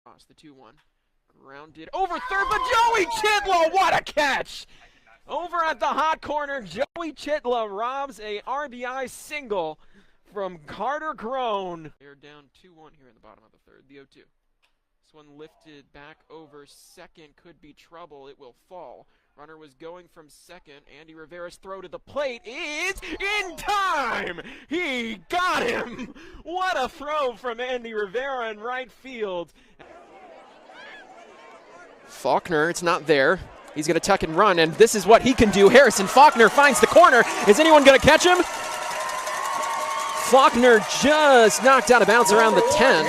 The 2-1. Grounded over third, but Joey Chitla, what a catch! Over at the hot corner, Joey Chitla robs a RBI single from Carter Crone. They're down 2-1 here in the bottom of the third, the 0-2. This one lifted back over second, could be trouble, it will fall. Runner was going from second. Andy Rivera's throw to the plate is in time! He got him! What a throw from Andy Rivera in right field. Faulkner, it's not there. He's going to tuck and run, and this is what he can do. Harrison Faulkner finds the corner. Is anyone going to catch him? Faulkner just knocked out of bounds around the 10.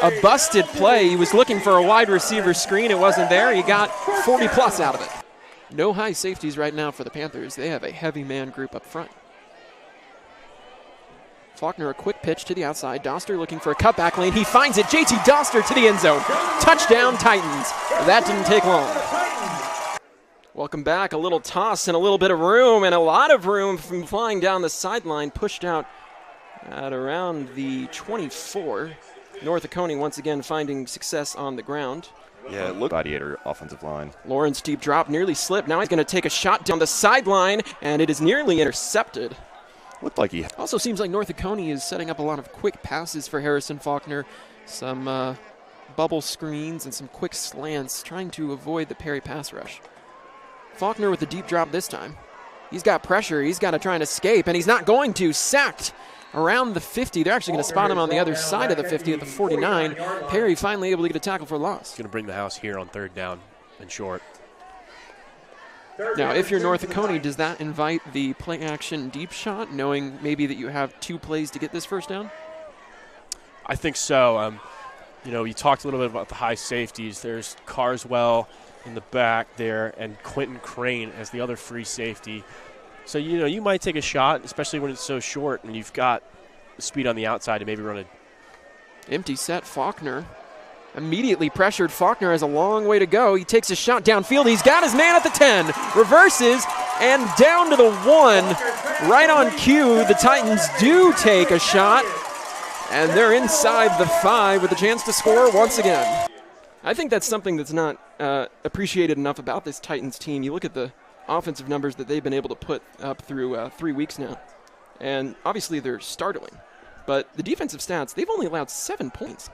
A busted play. He was looking for a wide receiver screen. It wasn't there. He got 40-plus out of it. No high safeties right now for the Panthers. They have a heavy man group up front. Faulkner, a quick pitch to the outside. Doster looking for a cutback lane. He finds it. JT Doster to the end zone. Touchdown, Titans. That didn't take long. Welcome back. A little toss and a little bit of room, and a lot of room from flying down the sideline. Pushed out at around the 24. North Oconee once again finding success on the ground. Yeah, look. Gladiator offensive line. Lawrence deep drop, nearly slipped. Now he's going to take a shot down the sideline, and it is nearly intercepted. Looked like he also seems like North Oconee is setting up a lot of quick passes for Harrison Faulkner, some bubble screens and some quick slants, trying to avoid the Perry pass rush. Faulkner with the deep drop this time. He's got pressure. He's got to try and escape, and he's not going to. Sacked around the 50. They're actually going to spot him on the other side of the 50 at the 49. Perry finally able to get a tackle for a loss. He's going to bring the house here on third down and short. Now, if you're North Oconee, does that invite the play action deep shot, knowing maybe that you have 2 plays to get this first down? I think so. You talked a little bit about the high safeties. There's Carswell in the back there and Quentin Crane as the other free safety. So, you might take a shot, especially when it's so short and you've got the speed on the outside to maybe run a empty set. Faulkner immediately pressured. Faulkner has a long way to go. He takes a shot downfield. He's got his man at the 10. Reverses and down to the 1. Right on cue, the Titans do take a shot. And they're inside the 5 with a chance to score once again. I think that's something that's not appreciated enough about this Titans team. You look at the offensive numbers that they've been able to put up through 3 weeks now. And obviously they're startling. But the defensive stats, they've only allowed 7 points.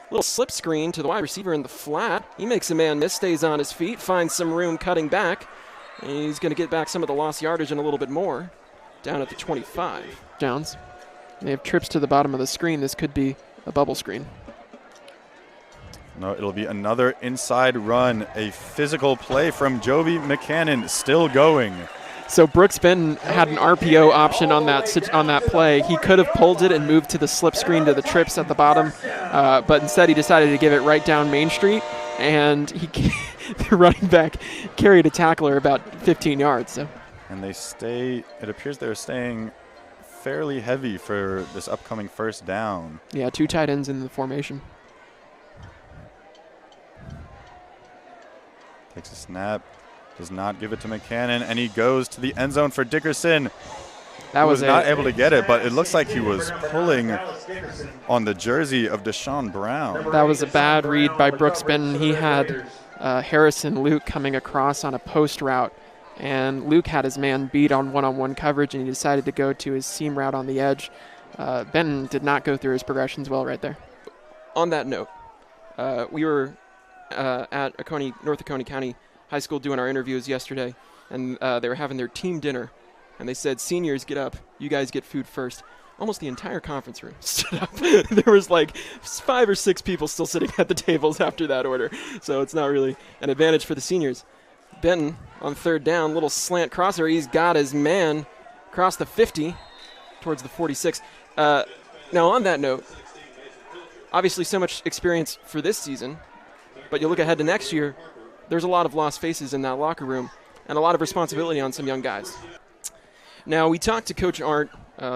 Little slip screen to the wide receiver in the flat. He makes a man miss, stays on his feet, finds some room cutting back. And he's going to get back some of the lost yardage and a little bit more down at the 25. Downs. They have trips to the bottom of the screen. This could be a bubble screen. No, it'll be another inside run. A physical play from Joby McCannon, still going. So Brooks Benton had an RPO option on that play. He could have pulled it and moved to the slip screen to the trips at the bottom, but instead he decided to give it right down Main Street, and the running back carried a tackler about 15 yards. So. And it appears they're staying fairly heavy for this upcoming first down. Yeah, 2 tight ends in the formation. Takes a snap. Does not give it to McCannon, and he goes to the end zone for Dickerson. That was not able to get it, but it looks like he was pulling on the jersey of Deshaun Brown. That was a bad read by Brooks Benton. He had Harrison Luke coming across on a post route, and Luke had his man beat on one-on-one coverage, and he decided to go to his seam route on the edge. Benton did not go through his progressions well right there. On that note, we were at North Oconee County High School doing our interviews yesterday, and they were having their team dinner, and they said, seniors, get up, you guys get food first. Almost the entire conference room stood up. There was like 5 or 6 people still sitting at the tables after that order, so it's not really an advantage for the seniors. Benton on third down, little slant crosser. He's got his man across the 50 towards the 46. Now on that note, obviously so much experience for this season, but you look ahead to next year, there's a lot of lost faces in that locker room and a lot of responsibility on some young guys. Now, we talked to Coach Arndt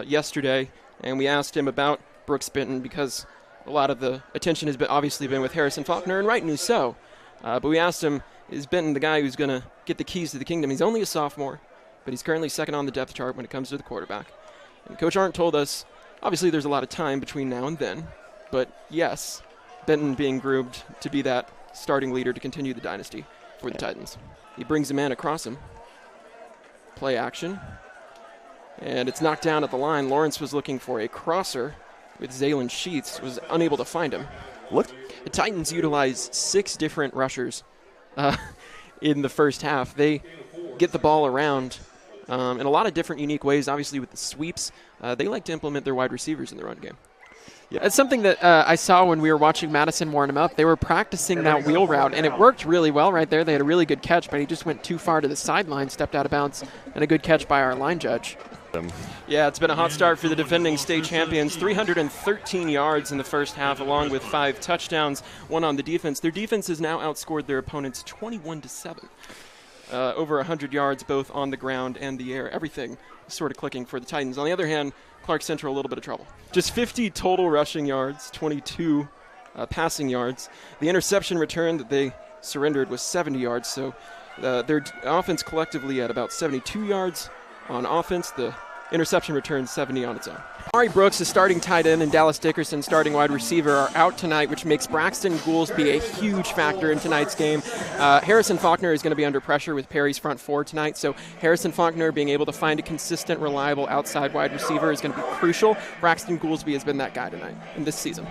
yesterday, and we asked him about Brooks Benton because a lot of the attention has obviously been with Harrison Faulkner, and rightly so. But we asked him, is Benton the guy who's going to get the keys to the kingdom? He's only a sophomore, but he's currently second on the depth chart when it comes to the quarterback. And Coach Arndt told us, obviously there's a lot of time between now and then, but yes, Benton being groomed to be that starting leader to continue the dynasty for the Titans. He brings a man across him. Play action. And it's knocked down at the line. Lawrence was looking for a crosser with Zaylen Sheets, was unable to find him. Look. The Titans utilized 6 different rushers in the first half. They get the ball around in a lot of different unique ways. Obviously with the sweeps, they like to implement their wide receivers in the run game. Yeah, it's something that I saw when we were watching Madison warm him up. They were practicing that wheel route, and it worked really well right there. They had a really good catch, but he just went too far to the sideline, stepped out of bounds, and a good catch by our line judge. Yeah, it's been a hot start for the defending state champions. 313 yards in the first half, along with 5 touchdowns, 1 on the defense. Their defense has now outscored their opponents 21-7. Over 100 yards both on the ground and the air. Everything is sort of clicking for the Titans. On the other hand, Clark Central a little bit of trouble. Just 50 total rushing yards, 22 passing yards. The interception return that they surrendered was 70 yards, so their offense collectively at about 72 yards on offense. The interception return 70 on its own. Amari Brooks, the starting tight end, and Dallas Dickerson, starting wide receiver, are out tonight, which makes Braxton Goolsby a huge factor in tonight's game. Harrison Faulkner is going to be under pressure with Perry's front 4 tonight, so Harrison Faulkner being able to find a consistent, reliable outside wide receiver is going to be crucial. Braxton Goolsby has been that guy tonight in this season.